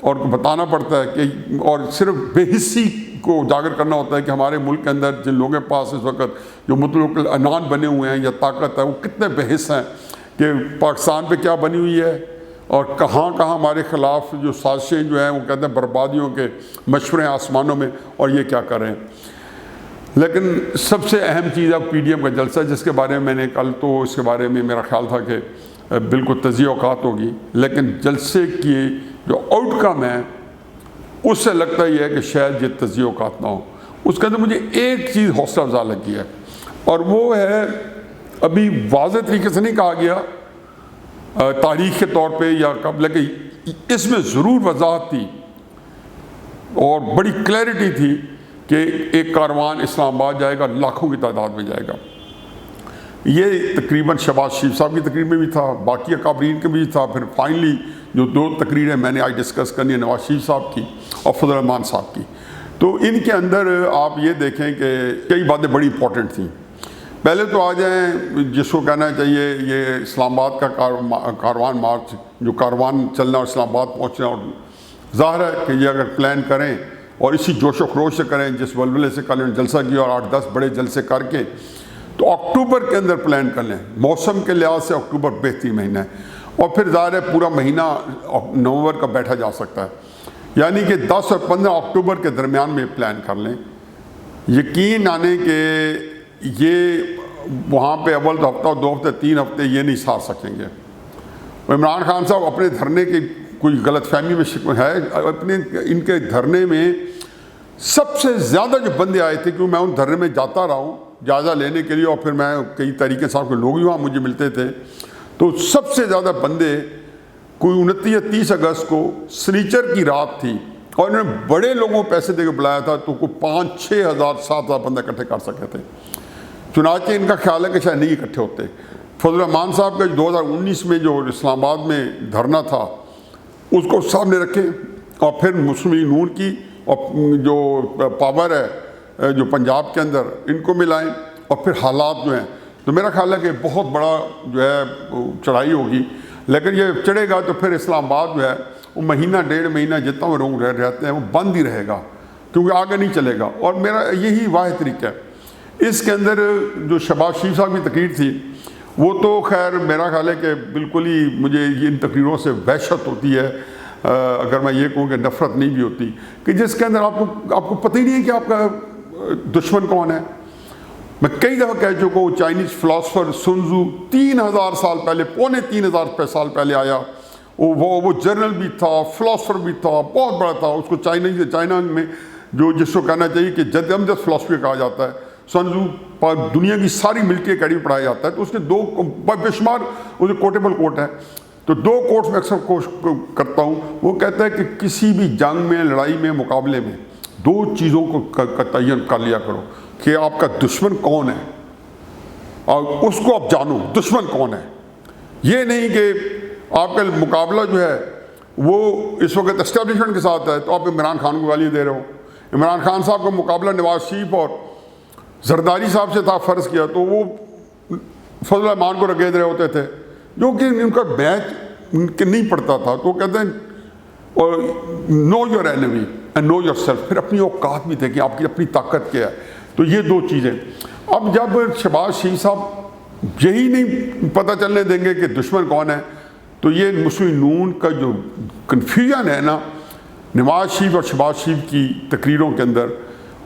اور بتانا پڑتا ہے کہ اور صرف بے حسی کو اجاگر کرنا ہوتا ہے کہ ہمارے ملک کے اندر جن لوگوں کے پاس اس وقت جو مطلق العنان بنے ہوئے ہیں یا طاقت ہے وہ کتنے بے حس ہیں کہ پاکستان پہ کیا بنی ہوئی ہے اور کہاں کہاں ہمارے خلاف جو سازشیں جو ہیں وہ کہتے ہیں بربادیوں کے مشورے آسمانوں میں، اور یہ کیا کر رہے ہیں۔ لیکن سب سے اہم چیز ہے پی ڈی ایم کا جلسہ، جس کے بارے میں نے کل تو اس کے بارے میں میرا خیال تھا کہ بالکل تجزیہ اوقات ہوگی، لیکن جلسے کی جو آؤٹ کم ہے اس سے لگتا یہ ہے کہ شاید یہ تجزیہ اوقات نہ ہو۔ اس کے اندر مجھے ایک چیز حوصلہ افزا لگی ہے، اور وہ ہے ابھی واضح طریقے سے نہیں کہا گیا تاریخ کے طور پہ یا کب، لیکن اس میں ضرور وضاحت تھی اور بڑی کلیئرٹی تھی کہ ایک کاروان اسلام آباد جائے گا، لاکھوں کی تعداد میں جائے گا۔ یہ تقریباً شہباز شریف صاحب کی تقریر میں بھی تھا، باقی اکابرین کے بھی تھا، پھر فائنلی جو 2 تقریریں میں نے آج ڈسکس کرنی ہے نواز شریف صاحب کی اور فضل الرحمان صاحب کی، تو ان کے اندر آپ یہ دیکھیں کہ کئی باتیں بڑی امپورٹنٹ تھیں۔ پہلے تو آ جائیں جس کو کہنا چاہیے یہ اسلام آباد کا کاروان مارچ، جو کاروان چلنا اور اسلام آباد پہنچنا، اور ظاہر ہے کہ یہ اگر پلان کریں اور اسی جوش و خروش سے کریں جس ولولے سے کل جلسہ کیا اور 8-10 بڑے جلسے کر کے، تو اکتوبر کے اندر پلان کر لیں۔ موسم کے لحاظ سے اکتوبر بہترین مہینہ ہے، اور پھر ظاہر ہے پورا مہینہ نومبر کا بیٹھا جا سکتا ہے، یعنی کہ 10 اور 15 اکتوبر کے درمیان میں پلان کر لیں۔ یقین آنے کہ یہ وہاں پہ اول تو ہفتہ 2 ہفتے 3 ہفتے یہ نہیں سار سکیں گے۔ عمران خان صاحب اپنے دھرنے کی کوئی غلط فہمی میں ہے، اپنے ان کے دھرنے میں سب سے زیادہ جو بندے آئے تھے، کیونکہ میں ان دھرنے میں جاتا رہا ہوں جائزہ لینے کے لیے، اور پھر میں کئی طریقے صاحب کے لوگ بھی وہاں مجھے ملتے تھے، تو سب سے زیادہ بندے کوئی 29 یا 30 اگست کو سنیچر کی رات تھی، اور انہوں نے بڑے لوگوں کو پیسے دے کے بلایا تھا، تو کوئی 5-6 ہزار 7 ہزار بندے اکٹھے کر سکے تھے۔ چنانچہ ان کا خیال ہے کہ شاید نہیں اکٹھے ہوتے۔ فضل الرحمان صاحب کا 2019 میں جو اسلام آباد میں دھرنا تھا اس کو سامنے رکھیں، اور پھر مسلم لیگ نون کی اور جو پاور ہے جو پنجاب کے اندر ان کو ملائیں، اور پھر حالات جو ہیں، تو میرا خیال ہے کہ بہت بڑا جو ہے چڑھائی ہوگی۔ لیکن یہ چڑھے گا تو پھر اسلام آباد جو ہے وہ مہینہ 1.5 مہینہ جتنا وہ لوگ رہتے ہیں وہ بند ہی رہے گا، کیونکہ آگے نہیں چلے گا۔ اور میرا یہی واحد طریقہ ہے۔ اس کے اندر جو شہباز شریف صاحب کی تقریر تھی وہ تو خیر میرا خیال ہے کہ بالکل ہی مجھے ان تقریروں سے وحشت ہوتی ہے، اگر میں یہ کہوں کہ نفرت نہیں بھی ہوتی، کہ جس کے اندر آپ کو پتہ ہی نہیں ہے کہ آپ کا دشمن کون ہے۔ میں کئی دفعہ کہہ چکا ہوں، چائنیز فلاسفر سنزو 3000 سال پہلے، 3500 سال پہلے آیا، وہ جرنل بھی تھا، فلاسفر بھی تھا، بہت بڑا تھا۔ اس کو چائنا میں جو جس کو کہنا چاہیے کہ جد امجد فلاسفی کہا جاتا ہے، سنزو دنیا کی ساری ملٹری اکیڈمی پڑھایا جاتا ہے، تو اس کے 2 بے شمار اسے کوٹیبل کوٹ ہے، تو 2 کوٹس میں اکثر کوشش کرتا ہوں۔ وہ کہتا ہے کہ کسی بھی جنگ میں، لڑائی میں، مقابلے میں 2 چیزوں کو تعین کر لیا کرو کہ آپ کا دشمن کون ہے، اور اس کو آپ جانو دشمن کون ہے۔ یہ نہیں کہ آپ کا مقابلہ جو ہے وہ اس وقت اسٹیبلشمنٹ کے ساتھ ہے تو آپ عمران خان کو گالیاں دے رہے ہو۔ عمران خان صاحب کا مقابلہ نواز شریف اور زرداری صاحب سے تھا فرض کیا، تو وہ فضل الرحمان کو رگید رہے ہوتے تھے، جو کہ ان کا میچ ان کے نہیں پڑتا تھا، تو وہ کہتے ہیں know your enemy and know your self, پھر اپنی اوقات بھی دیکھیں آپ کی اپنی طاقت کیا ہے۔ تو یہ 2 چیزیں۔ اب جب شہباز شریف صاحب یہی نہیں پتہ چلنے دیں گے کہ دشمن کون ہے، تو یہ مسلم نون کا جو کنفیوژن ہے نا نواز شریف اور شہباز شریف کی تقریروں کے اندر،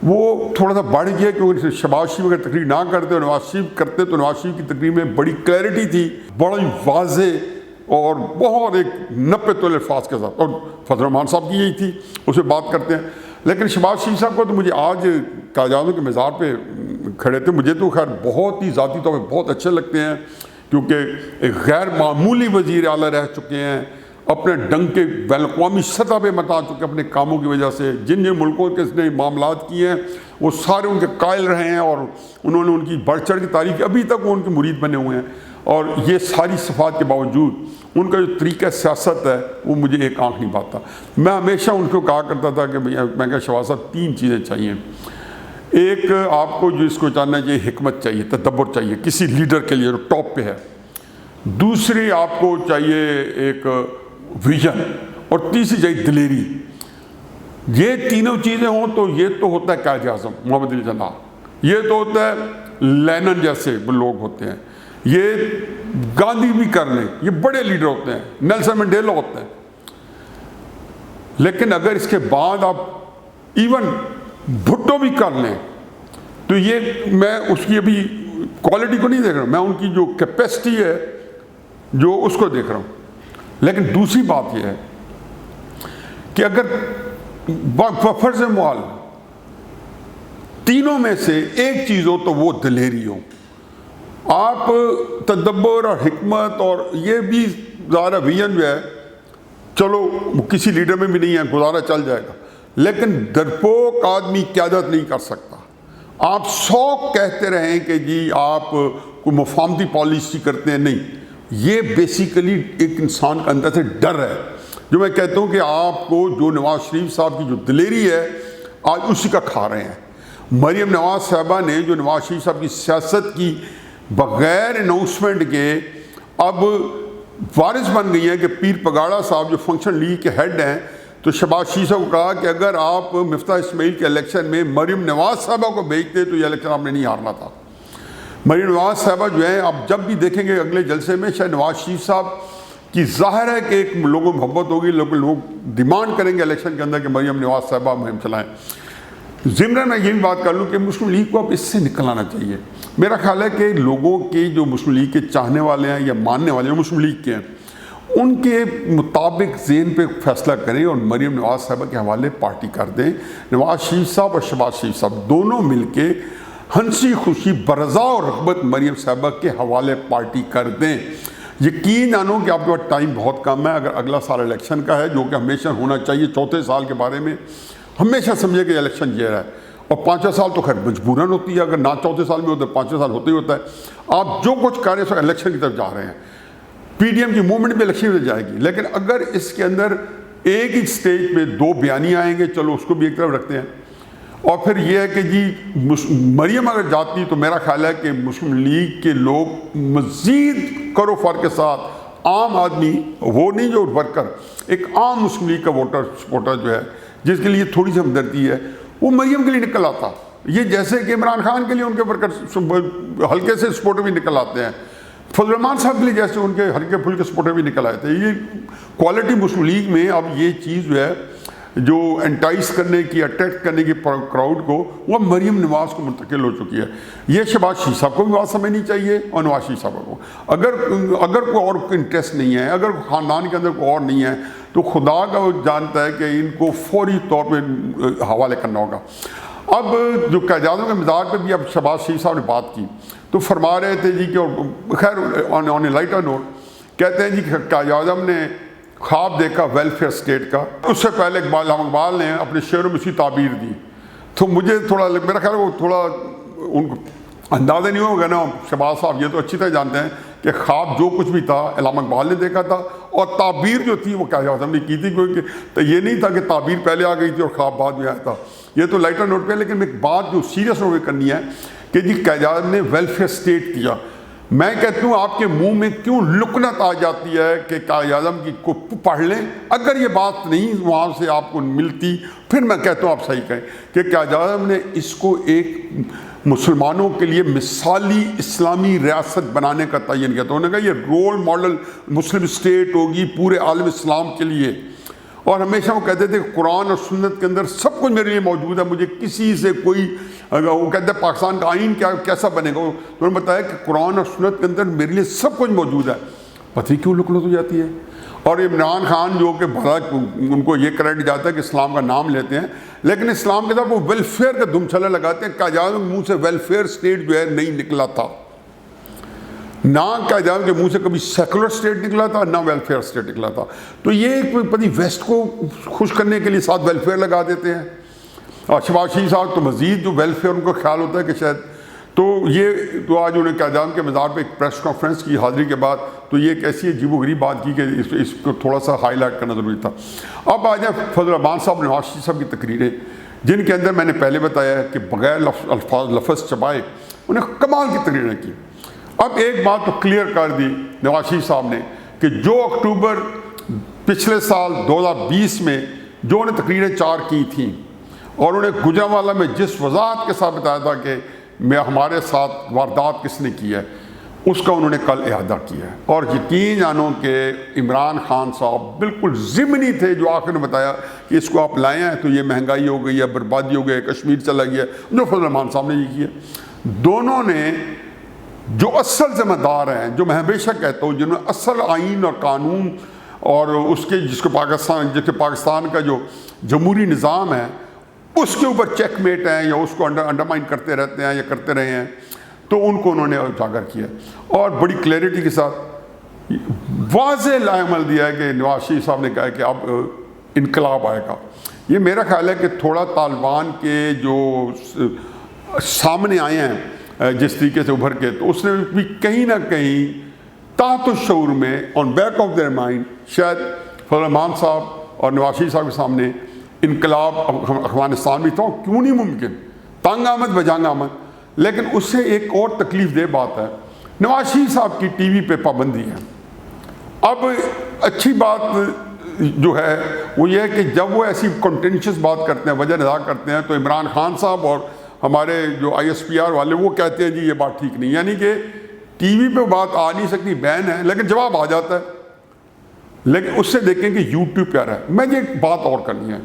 وہ تھوڑا سا بڑھ گیا، کیونکہ شہباز شریف اگر تقریر نہ کرتے اور نواز شریف کرتے تو نواز شریف کی تقریر میں بڑی کلیئرٹی تھی، بڑی واضح اور بہت ایک 90 تول الفاظ کے ساتھ، اور فضل الرحمان صاحب کی یہی تھی، اسے بات کرتے ہیں۔ لیکن شہباز شریف صاحب کو تو مجھے آج قائداعظم کے مزار پہ کھڑے تھے، مجھے تو خیر بہت ہی ذاتی طور پہ بہت اچھے لگتے ہیں، کیونکہ ایک غیر معمولی وزیر اعلیٰ رہ چکے ہیں، اپنے ڈنگ کے بین الاقوامی سطح پہ متا چکے اپنے کاموں کی وجہ سے، جن جن ملکوں کے اس نے معاملات کیے ہیں وہ سارے ان کے قائل رہے ہیں، اور انہوں نے ان کی بڑھ چڑھ کی تاریخ، ابھی تک وہ ان کے مرید بنے ہوئے ہیں۔ اور یہ ساری صفات کے باوجود ان کا جو طریقہ سیاست ہے وہ مجھے ایک آنکھ نہیں پاتا۔ میں ہمیشہ ان کو کہا کرتا تھا کہ میں کہا شہباز صاحب 3 چیزیں چاہیے۔ ایک آپ کو جو اس کو جاننا چاہیے حکمت چاہیے، تدبر چاہیے کسی لیڈر کے لیے جو ٹاپ پہ ہے۔ دوسری آپ کو چاہیے ایک ویژن، اور تیسری چاہیے دلیری. یہ تینوں چیزیں ہوں تو یہ تو ہوتا ہے قائد اعظم محمد علی جناح, یہ تو ہوتا ہے لینن جیسے لوگ ہوتے ہیں, یہ گاندھی بھی کر لیں, یہ بڑے لیڈر ہوتے ہیں, نیلسن منڈیلا ہوتے ہیں. لیکن اگر اس کے بعد آپ ایون بھٹو بھی کر لیں تو یہ میں اس کی ابھی کوالٹی کو نہیں دیکھ رہا ہوں, میں ان کی جو کیپیسٹی ہے جو اس کو دیکھ رہا ہوں. لیکن دوسری بات یہ ہے کہ اگر فرض محال تینوں میں سے ایک چیز ہو تو وہ دلیری ہو. آپ تدبر اور حکمت اور یہ بھی ظاہر ویژن جو ہے چلو کسی لیڈر میں بھی نہیں ہے, گزارا چل جائے گا, لیکن ڈرپوک آدمی قیادت نہیں کر سکتا. آپ 100 کہتے رہیں کہ جی آپ کوئی مفاہمتی پالیسی کرتے ہیں, نہیں, یہ بیسیکلی ایک انسان کا اندر سے ڈر ہے. جو میں کہتا ہوں کہ آپ کو جو نواز شریف صاحب کی جو دلیری ہے آج اسی کا کھا رہے ہیں. مریم نواز صاحبہ نے جو نواز شریف صاحب کی سیاست کی بغیر اناؤنسمنٹ کے اب وارث بن گئی ہیں کہ پیر پگاڑا صاحب جو فنکشن لیگ کے ہیڈ ہیں, تو شہباز شریف صاحب کو کہا کہ اگر آپ مفتاح اسماعیل کے الیکشن میں مریم نواز صاحبہ کو بھیجتے تو یہ الیکشن آپ نے نہیں ہارنا تھا. مریم نواز صاحبہ جو ہیں آپ جب بھی دیکھیں گے اگلے جلسے میں شاید نواز شریف صاحب کی ظاہر ہے کہ ایک لوگوں میں محبت ہوگی, لوگ ڈیمانڈ کریں گے الیکشن کے اندر کہ مریم نواز صاحبہ مہم چلائیں. ضمن میں یہ بھی بات کر لوں کہ مسلم لیگ کو اب اس سے نکل آنا چاہیے. میرا خیال ہے کہ لوگوں کے جو مسلم لیگ کے چاہنے والے ہیں یا ماننے والے ہیں مسلم لیگ کے ہیں, ان کے مطابق ذہن پہ فیصلہ کریں اور مریم نواز صاحبہ کے حوالے پارٹی کر دیں. نواز شریف صاحب اور شہباز شریف صاحب دونوں مل کے ہنسی خوشی برضا اور رغبت مریم صاحبہ کے حوالے پارٹی کر دیں. یقین جانو کہ آپ کے پاس ٹائم بہت کم ہے. اگر اگلا سال الیکشن کا ہے جو کہ ہمیشہ ہونا چاہیے, چوتھے سال کے بارے میں ہمیشہ سمجھے کہ الیکشن یہ ہے, اور 5 سال تو خیر مجبوراً ہوتی ہے, اگر نہ چوتھے سال میں ہوتا ہے 5 سال ہوتے ہی ہوتا ہے. آپ جو کچھ کر رہے ہیں سو الیکشن کی طرف جا رہے ہیں. پی ڈی ایم کی موومنٹ بھی الیکشن میں جائے گی, لیکن اگر اس کے اندر ایک ہی سٹیج پہ 2 بیانیے آئیں گے, چلو اس کو بھی ایک طرف رکھتے ہیں. اور پھر یہ ہے کہ جی مریم اگر جاتی تو میرا خیال ہے کہ مسلم لیگ کے لوگ مزید کرو فر کے ساتھ عام آدمی, وہ نہیں جو ورکر, ایک عام مسلم لیگ کا ووٹر سپورٹر جو ہے جس کے لیے تھوڑی سی ہمدردی ہے, وہ مریم کے لیے نکل آتا. یہ جیسے کہ عمران خان کے لیے ان کے ورکر ہلکے سے سپورٹر بھی نکل آتے ہیں, فضل الرحمان صاحب کے لیے جیسے ان کے ہلکے پھلکے سپورٹر بھی نکل آئے تھے. یہ کوالٹی مسلم لیگ میں اب یہ چیز جو ہے جو انٹائز کرنے کی, اٹریکٹ کرنے کی کراؤڈ کو, وہ مریم نواز کو منتقل ہو چکی ہے. یہ شہباز شریف صاحب کو بھی بات سمجھنی چاہیے اور نواز شریف صاحب کو. اگر کوئی اور انٹرسٹ نہیں ہے, اگر خاندان کے اندر کوئی اور نہیں ہے, تو خدا کا وہ جانتا ہے کہ ان کو فوری طور پہ حوالے کرنا ہوگا. اب جو قائد-اعظم کے مزاج پہ بھی اب شہباز شریف صاحب نے بات کی تو فرما رہے تھے جی کہ خیر آن اے لائٹر نوٹ کہتے ہیں جی کہ قائد-اعظم نے خواب دیکھا ویلفیئر اسٹیٹ کا. اس سے پہلے اقبال نے اپنے شعروں میں اسی تعبیر دی. تو مجھے تھوڑا میرا خیال وہ تھوڑا ان کو اندازہ نہیں ہوگا نا, شہباز صاحب یہ تو اچھی طرح جانتے ہیں کہ خواب جو کچھ بھی تھا علامہ اقبال نے دیکھا تھا, اور تعبیر جو تھی وہ قائد-اعظم نے کی تھی, کیونکہ تو یہ نہیں تھا کہ تعبیر پہلے آ گئی تھی اور خواب بعد میں آیا تھا. یہ تو لائٹر نوٹ پہ. لیکن ایک بات جو سیریس ہو کے کرنی ہے کہ جی قائد-اعظم نے ویلفیئر اسٹیٹ کیا. میں کہتا ہوں آپ کے منہ میں کیوں لکنت آ جاتی ہے کہ قائد-اعظم کی کو پڑھ لیں. اگر یہ بات نہیں وہاں سے آپ کو ملتی پھر میں کہتا ہوں آپ صحیح کہیں کہ قائد-اعظم نے اس کو ایک مسلمانوں کے لیے مثالی اسلامی ریاست بنانے کا تعین کیا. تو انہوں نے کہا یہ رول ماڈل مسلم اسٹیٹ ہوگی پورے عالم اسلام کے لیے. اور ہمیشہ وہ کہتے تھے کہ قرآن اور سنت کے اندر سب کچھ میرے لیے موجود ہے, مجھے کسی سے کوئی, وہ کہتے ہیں پاکستان کا آئین کیسا بنے گا, تو انہوں نے بتایا کہ قرآن اور سنت کے اندر میرے لیے سب کچھ موجود ہے. پتہ کیوں لکنت ہو جاتی ہے. اور عمران خان جو کہ بڑا ان کو یہ کریڈٹ جاتا ہے کہ اسلام کا نام لیتے ہیں, لیکن اسلام کے ساتھ وہ ویلفیئر کا دم چھلا لگاتے ہیں. قائد-اعظم کے منہ سے ویلفیئر اسٹیٹ جو ہے نہیں نکلا تھا, نہ قائد-اعظم کے منہ سے کبھی سیکولر اسٹیٹ نکلا تھا, نہ ویلفیئر اسٹیٹ نکلا تھا. تو یہ پتہ ویسٹ کو خوش کرنے کے لیے ساتھ ویلفیئر لگا دیتے ہیں. اور شہباز شریف صاحب تو مزید جو ویلفیئر ان کو خیال ہوتا ہے کہ شاید, تو یہ تو آج انہوں نے قائد-اعظم کے مزار پہ ایک پریس کانفرنس کی حاضری کے بعد تو یہ ایک ایسی عجیب و غریب بات کی کہ اس کو تھوڑا سا ہائی لائٹ کرنا ضروری تھا. اب آ جائیں فضل الرحمان صاحب, نواز شریف صاحب کی تقریریں, جن کے اندر میں نے پہلے بتایا ہے کہ بغیر لفظ چبائے انہیں کمال کی تقریریں کی. اب ایک بات تو کلیئر کر دی نواز شریف صاحب نے کہ جو اکتوبر پچھلے سال 2020 میں جو انہیں تقریریں 4 کی تھیں اور انہیں گجرانوالہ میں جس وضاحت کے ساتھ بتایا تھا کہ ہمارے ساتھ واردات کس نے کی ہے، اس کا انہوں نے کل اعادہ کیا ہے۔ اور یقین جانو کہ عمران خان صاحب بالکل ضمنی تھے جو آخر نے بتایا کہ اس کو آپ لائے ہیں تو یہ مہنگائی ہو گئی ہے، بربادی ہو گئی ہے، کشمیر چلا گیا، جو فضل الرحمان صاحب نے یہ کیا۔ دونوں نے جو اصل ذمہ دار ہیں، جو میں ہمیشہ کہتا ہوں جنہوں نے اصل آئین اور قانون اور اس کے جس کے پاکستان کا جو جمہوری نظام ہے اس کے اوپر چیک میٹ ہیں یا اس کو انڈرمائن کرتے رہتے ہیں یا کرتے رہے ہیں، تو ان کو انہوں نے اجاگر کیا اور بڑی کلیئرٹی کے ساتھ واضح لائے عمل دیا ہے کہ نواز شریف صاحب نے کہا ہے کہ اب انقلاب آئے گا۔ یہ میرا خیال ہے کہ تھوڑا طالبان کے جو سامنے آئے ہیں جس طریقے سے ابھر کے، تو اس نے بھی کہیں نہ کہیں تحت الشعور میں آن بیک آف دیئر مائنڈ شاید فضل الرحمان صاحب اور نواز شریف صاحب کے سامنے انقلاب افغانستان بھی تھا، کیوں نہیں ممکن، تنگ آمد بجانگ آمد۔ لیکن اس سے ایک اور تکلیف دہ بات ہے، نواز شریف صاحب کی ٹی وی پہ پابندی ہے۔ اب اچھی بات جو ہے وہ یہ ہے کہ جب وہ ایسی کنٹینشس بات کرتے ہیں، وجہ نظر کرتے ہیں، تو عمران خان صاحب اور ہمارے جو ISPR والے وہ کہتے ہیں جی یہ بات ٹھیک نہیں، یعنی کہ ٹی وی پہ بات آ نہیں سکتی، بین ہے، لیکن جواب آ جاتا ہے۔ لیکن اس سے دیکھیں کہ یوٹیوب پہ رہا ہے۔ میں یہ بات اور کرنی ہے،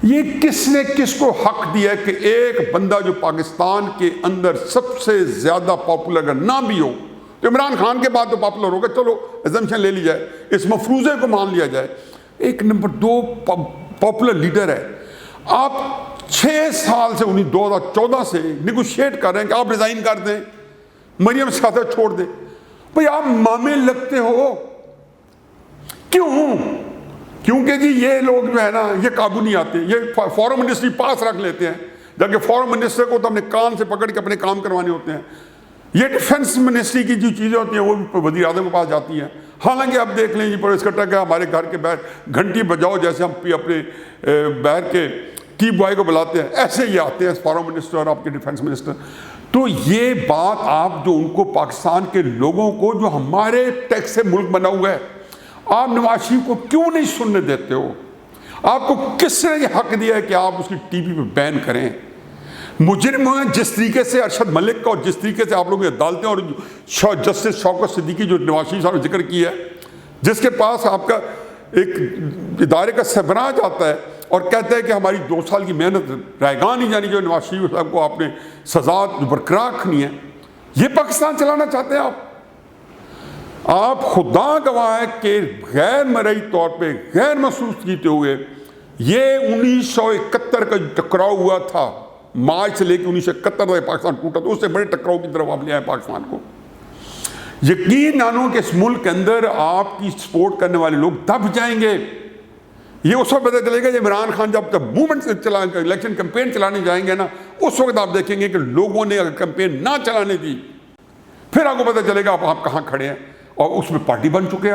یہ کس نے کس کو حق دیا ہے کہ ایک بندہ جو پاکستان کے اندر سب سے زیادہ پاپولر اگر نہ بھی ہو تو عمران خان کے بعد تو پاپولر ہوگا، چلو ایزمپشن لے لی جائے، اس مفروضے کو مان لیا جائے، ایک نمبر 2 پاپولر لیڈر ہے، آپ 6 سال سے 2014 سے نیگوشیٹ کر رہے ہیں کہ آپ ریزائن کر دیں، مریم سیاست چھوڑ دیں۔ بھئی آپ مامے لگتے ہو، کیوں؟ کیونکہ جی یہ لوگ جو ہے نا یہ قابو نہیں آتے، یہ فورن منسٹری پاس رکھ لیتے ہیں، جبکہ فورن منسٹر کو تو ہم نے کان سے پکڑ کے اپنے کام کروانے ہوتے ہیں۔ یہ ڈیفنس منسٹری کی جو چیزیں ہوتی ہیں وہ بھی وزیر اعظم کے پاس جاتی ہیں۔ حالانکہ اب دیکھ لیں جی پرویز خٹک ہے، ہمارے گھر کے باہر گھنٹی بجاؤ جیسے ہم اپنے باہر کے کی بوائے کو بلاتے ہیں، ایسے ہی آتے ہیں فورن منسٹر اور آپ کے ڈیفنس منسٹر۔ تو یہ بات آپ جو ان کو پاکستان کے لوگوں کو جو ہمارے ٹیکس سے ملک بنا ہوا ہے، آپ نواز شریف کو کیوں نہیں سننے دیتے ہو؟ آپ کو کس نے یہ حق دیا ہے کہ آپ اس کی ٹی وی پہ بین کریں؟ مجرم ہیں جس طریقے سے ارشد ملک کا اور جس طریقے سے آپ لوگوں کی عدالتیں اور جسٹس شوکت صدیقی جو نواز شریف صاحب نے ذکر کیا ہے، جس کے پاس آپ کا ایک ادارے کا سربراہ جاتا ہے اور کہتا ہے کہ ہماری 2 سال کی محنت رائے گاہ نہیں جانی جو نواز شریف صاحب کو آپ نے سزا برقرار رکھنی ہے، یہ پاکستان چلانا چاہتے ہیں آپ خدا گواہ ہے کہ غیر مرئی طور پہ غیر محسوس کیتے ہوئے یہ 1971 کا جو ٹکراؤ ہوا تھا، مارچ سے لے کے 1971 تک پاکستان ٹوٹا، تو اس سے بڑے ٹکراؤ کی طرف آپ لے آئے پاکستان کو۔ یقین جانو کہ اس ملک کے اندر آپ کی سپورٹ کرنے والے لوگ دب جائیں گے۔ یہ اس وقت پتہ چلے گا جب عمران خان جب موومنٹ الیکشن کمپین چلانے جائیں گے نا، اس وقت آپ دیکھیں گے کہ لوگوں نے اگر کمپین نہ چلانے دی پھر آپ کو پتہ چلے گا آپ کہاں کھڑے ہیں، اور اس میں پارٹی بن چکے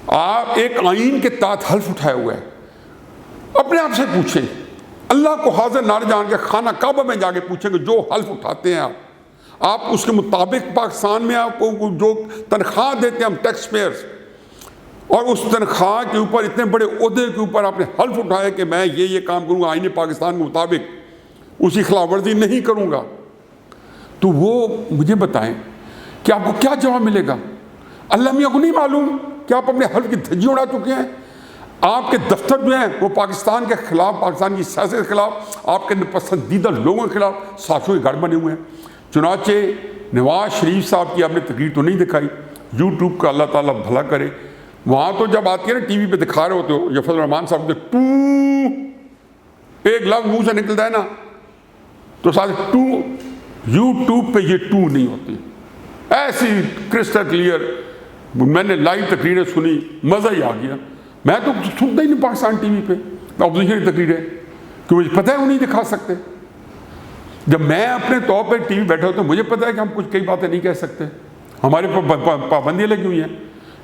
آپ ایک آئین کے تحت حلف اٹھائے ہوئے ہیں۔ اپنے آپ سے پوچھیں، اللہ کو حاضر نار جان کے خانہ کعبہ میں جا کے پوچھیں کہ جو حلف اٹھاتے ہیں آپ اس کے مطابق پاکستان میں آپ کو جو تنخواہ دیتے ہیں ہم ٹیکس پیئرز، اور اس تنخواہ کے اوپر اتنے بڑے عہدے کے اوپر آپ نے حلف اٹھایا کہ میں یہ کام کروں گا آئین پاکستان کے مطابق، اس کی خلاف ورزی نہیں کروں گا، تو وہ مجھے بتائیں کہ آپ کو کیا جواب ملے گا؟ اللہ میاں کو نہیں معلوم کہ آپ اپنے حلف کی دھجی اڑا چکے ہیں؟ آپ کے دفتر جو ہیں وہ پاکستان کے خلاف، پاکستان کی سیاست کے خلاف، آپ کے پسندیدہ لوگوں کے خلاف سازشوں کے گھر بنے ہوئے ہیں۔ چنانچہ نواز شریف صاحب کی آپ نے تقریر تو نہیں دکھائی، یوٹیوب کا اللہ تعالیٰ بھلا کرے، وہاں تو جب آتی ہے نا ٹی وی پہ دکھا رہے ہوتے ہو یا فضل الرحمان صاحب کے ٹو ایک لفظ منہ سے نکلتا ہے نا تو ساتھ ٹو، یوٹیوب پہ یہ ٹو نہیں ہوتی، ایسی کرسٹل کلیئر۔ میں نے لائیو تقریریں سنی، مزہ ہی آ گیا۔ میں تو سنتا ہی نہیں پاکستان ٹی وی پہ اپوزیشن کی تقریریں، کہ مجھے پتہ ہے وہ نہیں دکھا سکتے۔ جب میں اپنے طور پہ ٹی وی بیٹھا ہوتا ہوں مجھے پتہ ہے کہ ہم کچھ کئی باتیں نہیں کہہ سکتے، ہمارے پابندیاں لگی ہوئی ہیں۔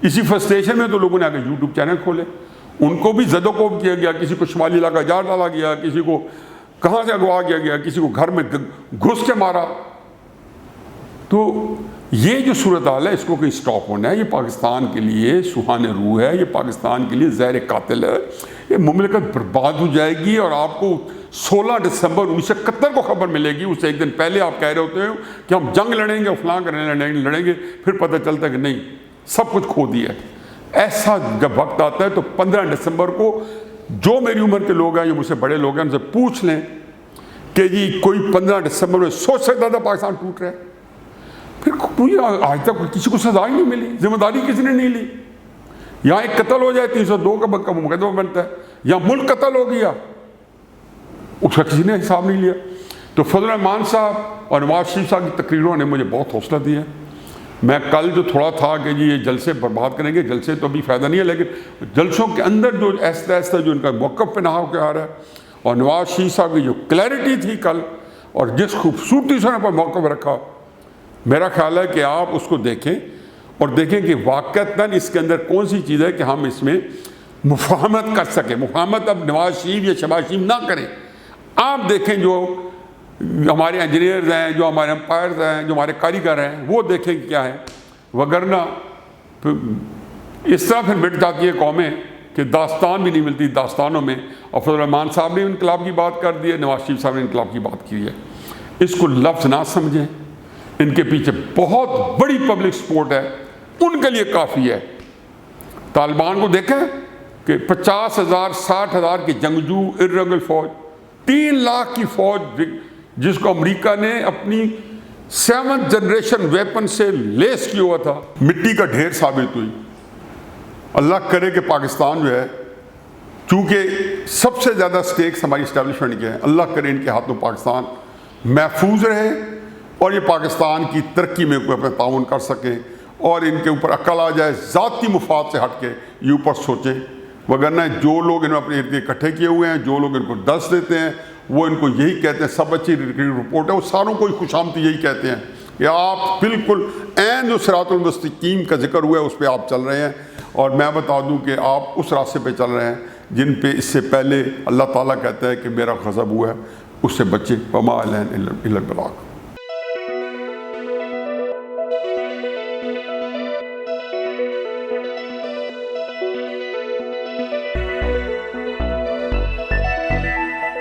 اسی فرسٹریشن میں تو لوگوں نے آگے یوٹیوب چینل کھولے، ان کو بھی زد و کوب کیا گیا، کسی کو شمالی علاقہ جار ڈالا گیا، کسی کو کہاں سے اغوا کیا گیا، کسی کو گھر میں گھس کے مارا۔ تو یہ جو صورتحال ہے اس کو کہیں سٹاپ ہونا ہے. یہ پاکستان کے لیے سوہان روح ہے, یہ پاکستان کے لیے زہر قاتل ہے. یہ مملکت برباد ہو جائے گی. اور آپ کو 16 دسمبر 1971 کو خبر ملے گی, اس سے ایک دن پہلے آپ کہہ رہے ہوتے ہیں کہ ہم جنگ لڑیں گے, فلاں لڑیں گے, پھر پتہ چلتا ہے کہ نہیں, سب کچھ کھو دیا ہے. ایسا جب وقت آتا ہے تو 15 دسمبر کو جو میری عمر کے لوگ ہیں, جو مجھ سے بڑے لوگ ہیں, ان سے پوچھ لیں کہ جی کوئی 15 دسمبر میں سوچ سکتا تھا پاکستان ٹوٹ رہا ہے؟ پھر آج تک کسی کو سزا ہی نہیں ملی, ذمہ داری کسی نے نہیں لی. یہاں ایک قتل ہو جائے 302 کا مقدمہ بنتا ہے, یہاں ملک قتل ہو گیا, اس کا کسی نے حساب نہیں لیا. تو فضل الرحمان صاحب اور نواز شریف صاحب کی تقریروں نے مجھے بہت حوصلہ دیا. میں کل جو تھوڑا تھا کہ جی یہ جلسے برباد کریں گے, جلسے تو ابھی فائدہ نہیں ہے, لیکن جلسوں کے اندر جو ایسا ایسا جو ان کا موقف پہ نہ ہو کے آ رہا ہے, اور نواز شریف صاحب کی جو کلیئرٹی تھی کل, اور جس خوبصورتی سے انہوں نے موقف رکھا, میرا خیال ہے کہ آپ اس کو دیکھیں اور دیکھیں کہ واقعتاً اس کے اندر کون سی چیز ہے کہ ہم اس میں مفاہمت کر سکیں. مفاہمت اب نواز شریف یا شہباز شریف نہ کریں. آپ دیکھیں جو ہمارے انجینئرز ہیں, جو ہمارے امپائرز ہیں, جو ہمارے کاریگر ہیں, وہ دیکھیں کہ کیا ہے. وگرنہ اس طرح پھر مٹ جاتی ہے قومیں کہ داستان بھی نہیں ملتی داستانوں میں. اور فضل الرحمان صاحب نے انقلاب کی بات کر دی ہے, نواز شریف صاحب نے انقلاب کی بات کی ہے. اس کو لفظ نہ سمجھیں, ان کے پیچھے بہت بڑی پبلک سپورٹ ہے, ان کے لیے کافی ہے. طالبان کو دیکھیں کہ 50,000 60,000 کے جنگجو, ارریگولر فوج, 3 لاکھ کی فوج جس کو امریکہ نے اپنی 7th جنریشن ویپن سے لیس کیا ہوا تھا, مٹی کا ڈھیر ثابت ہوئی. اللہ کرے کہ پاکستان جو ہے, چونکہ سب سے زیادہ سٹیکس ہماری اسٹیبلشمنٹ کے ہیں, اللہ کرے ان کے ہاتھوں پاکستان محفوظ رہے اور یہ پاکستان کی ترقی میں کوئی اپنا تعاون کر سکیں, اور ان کے اوپر عقل آ جائے, ذاتی مفاد سے ہٹ کے یہ اوپر سوچیں. وگرنہ جو لوگ انہوں نے اپنے ارد گرد اکٹھے کیے ہوئے ہیں, جو لوگ ان کو ڈس دیتے ہیں, وہ ان کو یہی کہتے ہیں, سب اچھی رپورٹ ہے, وہ ساروں کو خوش آمدید یہی کہتے ہیں کہ آپ بالکل عین جو صراط المستقیم کا ذکر ہوا ہے اس پہ آپ چل رہے ہیں. اور میں بتا دوں کہ آپ اس راستے پہ چل رہے ہیں جن پہ اس سے پہلے اللہ تعالیٰ کہتا ہے کہ میرا غضب ہوا ہے, اس سے بچے. وما علینا الا البلاغ.